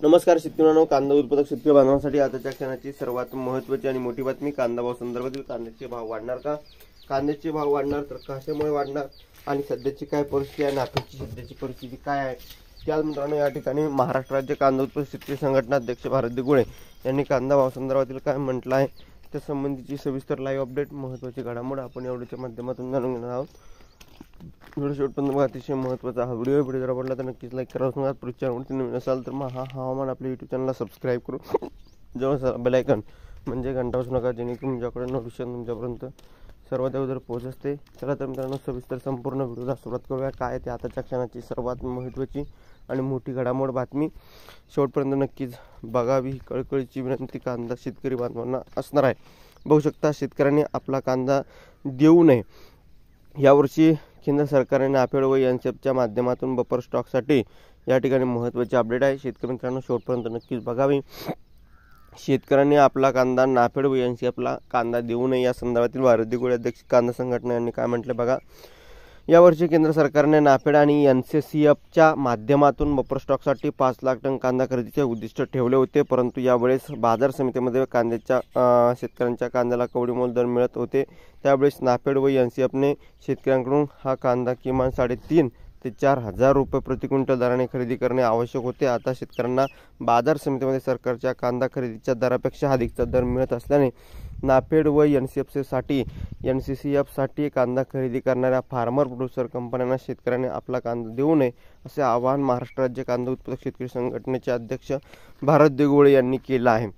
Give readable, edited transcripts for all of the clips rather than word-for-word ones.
नमस्कार शेतकऱ्यांनो, कांदा उत्पादक शेतकरी बांधवांसाठी आताच्या क्षणाची सर्वात महत्त्वाची आणि मोठी बातमी. कांदा भाव संदर्भातील कांद्याचे भाव वाढणार का? कांद्याचे भाव वाढणार तर कशामुळे वाढणार आणि सध्याची काय परिस्थिती आहे, नाफेडची सध्याची परिस्थिती काय आहे? त्याच मित्रांनो, या ठिकाणी महाराष्ट्र राज्य कांदा उत्पादक शेतकरी संघटना अध्यक्ष भारत दिगुळे यांनी कांदा भाव संदर्भातील काय म्हटलं आहे त्या संबंधीची सविस्तर लाईव्ह अपडेट, महत्त्वाची घडामोड आपण या व्हिडिओच्या माध्यमातून जाणून घेणार आहोत. व्हिडिओ शेवटपर्यंत बघा, अतिशय महत्त्वाचा हा व्हिडिओ जर आवडला तर नक्कीच लाईक करा. चॅनलवरती नवीन असाल तर मग हवामान आपल्या यूट्यूब चॅनलला सबस्क्राईब करून जवळ बेल आयकॉन म्हणजे घंटा वाजू नका, जेणेकरून तुमच्याकडे नोटिफिकेशन तुमच्यापर्यंत सर्वात अगोदर पोहोचते. चला तर मित्रांनो, सविस्तर संपूर्ण व्हिडिओला सुरुवात करूया. काय ते आताच्या क्षणाची सर्वात महत्त्वाची आणि मोठी घडामोड बातमी शेवटपर्यंत नक्कीच बघावी. कळकळीची विनंती कांदा शेतकरी बांधवांना असणार आहे. बघू शकता, शेतकऱ्यांनी आपला कांदा देऊ नये. यावर्षी केंद्र सरकारने नाफेड व एनसीएफच्या माध्यमातून बफर स्टॉकसाठी या ठिकाणी महत्त्वाची अपडेट आहे. शेतकरी मित्रांनो, शेवटपर्यंत नक्कीच बघावी. शेतकऱ्यांनी आपला कांदा नाफेड व एनसीएफला कांदा देऊ नये या संदर्भातील भारत दिगुळे अध्यक्ष कांदा संघटना यांनी काय म्हटले बघा. यावर्षी केंद्र सरकारने नाफेड आणि एनसीसीएफच्या माध्यमातून बफर स्टॉकसाठी 5 लाख टन कांदा खरेदीचे उद्दिष्ट ठेवले होते, परंतु यावेळेस बाजार समितीमध्ये शेतकऱ्यांच्या कांद्याला कवडीमोल दर मिळत होते. त्यावेळेस नाफेड व एनसीएफने शेतकऱ्यांकडून हा कांदा किमान 3,500 ते 4,000 रुपये प्रति क्विंटल दराने खरेदी करणे आवश्यक होते. आता शेतकऱ्यांना बाजार समितीमध्ये सरकारच्या कांदा खरेदीच्या दरापेक्षा अधिकचा दर मिळत असल्याने नाफेड व एनसीसीएफसाठी कांदा खरेदी करणाऱ्या फार्मर प्रोड्युसर कंपन्यांना शेतकऱ्यांनी आपला कांदा देऊ नये असे आवाहन महाराष्ट्र राज्य कांदा उत्पादक शेतकरी संघटनेचे अध्यक्ष भारत दिगुळे यांनी केलं आहे.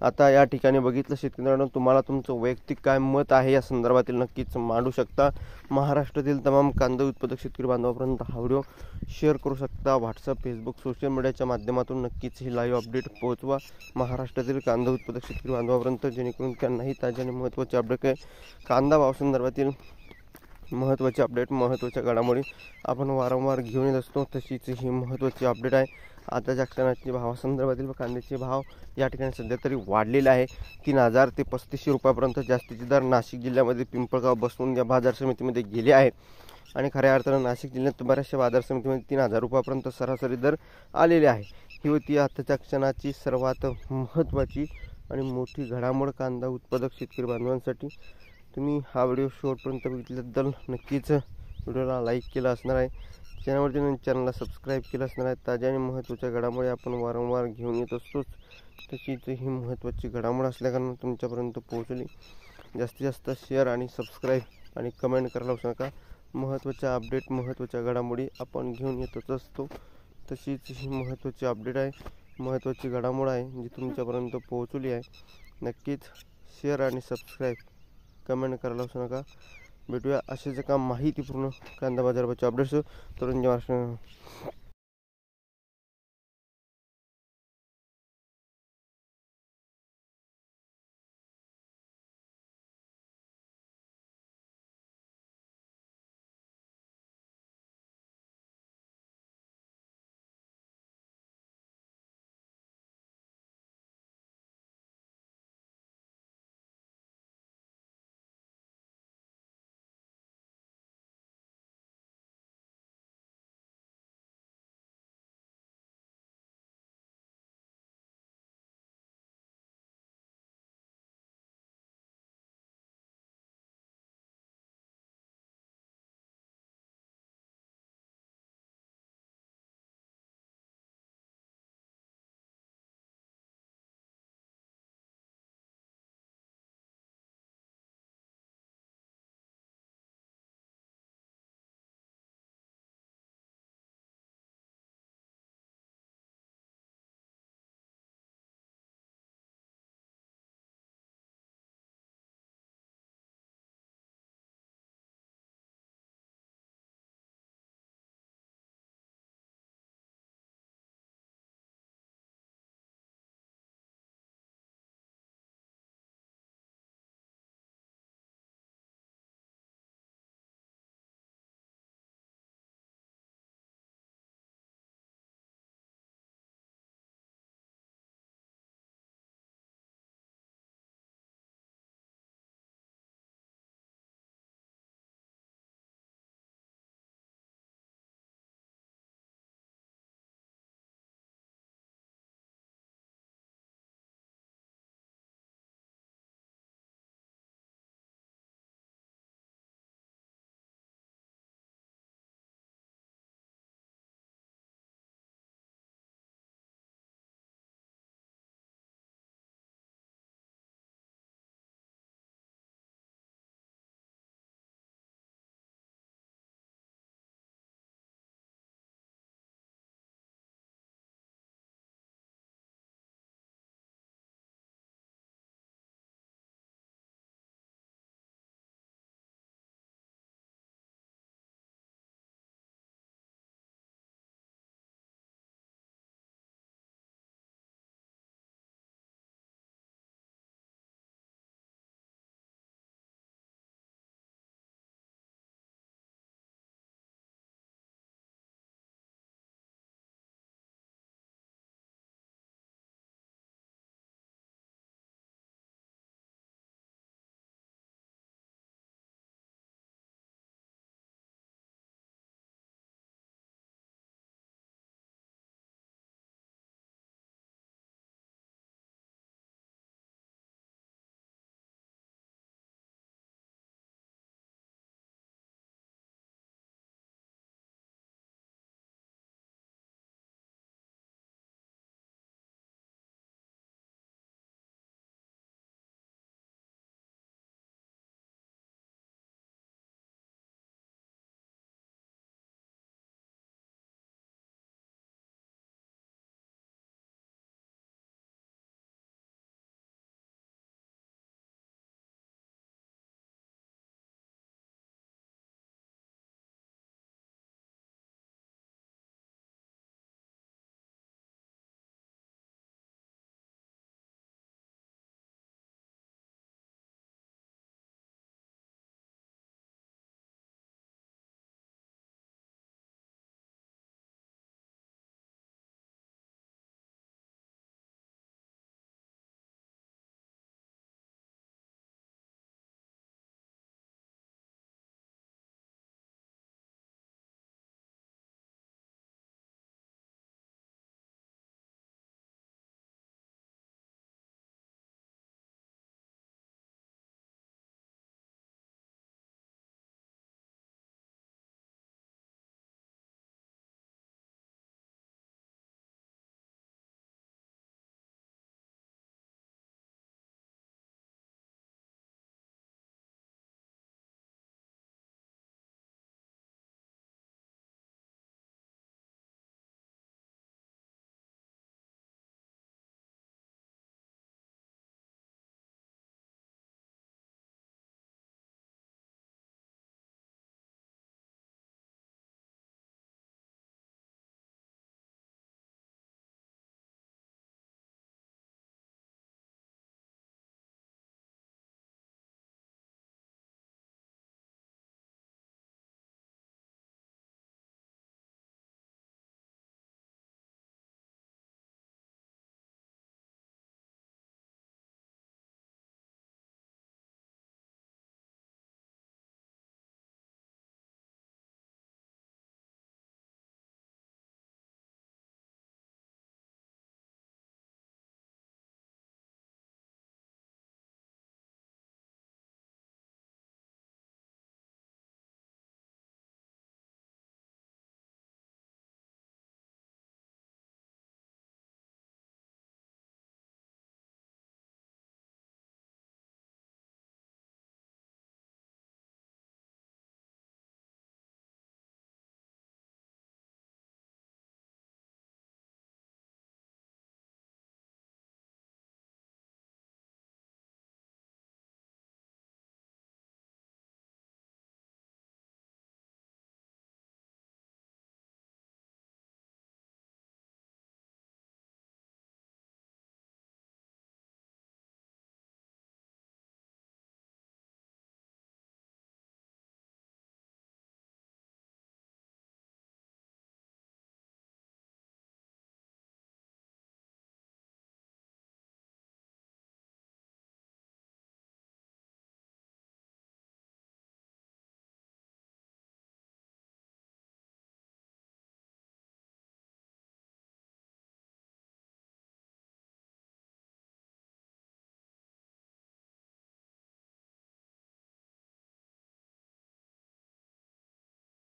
आता या ठिकाणी बघितलं शेतकऱ्यांना, तुम्हाला तुमचं वैयक्तिक काय मत आहे या संदर्भातील नक्कीच मांडू शकता. महाराष्ट्रातील तमाम कांदा उत्पादक शेतकरी बांधवांपर्यंत हा व्हिडिओ शेअर करू शकता. व्हॉट्सअप, फेसबुक, सोशल मीडियाच्या माध्यमातून नक्कीच ही लाईव्ह अपडेट पोहोचवा महाराष्ट्रातील कांदा उत्पादक शेतकरी बांधवांपर्यंत, जेणेकरून त्यांनाही ताजी आणि महत्त्वाची अपडेट आहे. कांदा भाव संदर्भातील महत्त्वाची अपडेट, महत्त्वाच्या घडामोडी आपण वारंवार घेऊन येत असतो. तशीच ही महत्त्वाची अपडेट आहे. आताच्या क्षणाची भावासंदर्भातील कांद्याचे भाव या ठिकाणी सध्या तरी वाढलेले आहे. 3,000 ते 3,500 रुपयापर्यंत जास्तीचे दर नाशिक जिल्ह्यामध्ये पिंपळगाव बसवून या बाजार समितीमध्ये गेले आहेत. आणि खऱ्या अर्थानं नाशिक जिल्ह्यात बऱ्याचशा बाजार समितीमध्ये 3,000 रुपयापर्यंत सरासरी दर आलेले आहे. ही होती आताच्या क्षणाची सर्वात महत्त्वाची आणि मोठी घडामोड कांदा उत्पादक शेतकरी बांधवांसाठी. तुम्ही हा व्हिडिओ शेवटपर्यंत बघितल्याबद्दल नक्कीच व्हिडिओला लाईक केला असणार आहे. चॅनलला सबस्क्राईब केलं असणार आहे. ताज्या आणि महत्त्वाच्या घडामोडी आपण वारंवार घेऊन येत असतोच. तशीच ही महत्त्वाची घडामोड असल्याकारणानं तुमच्यापर्यंत पोहोचली. जास्तीत जास्त शेअर आणि सबस्क्राईब आणि कमेंट करायला विसरू नका. महत्त्वाच्या अपडेट, महत्त्वाच्या घडामोडी आपण घेऊन येतच असतो. तशीच ही महत्त्वाची अपडेट आहे, महत्त्वाची घडामोड आहे जी तुमच्यापर्यंत पोहोचली आहे. नक्कीच शेअर आणि सबस्क्राईब कमेंट करायला विसरू नका. भेटूया असेच एका माहितीपूर्ण कांदा बाजारभावाच्या अपडेट्स. तरुण महाराष्ट्र.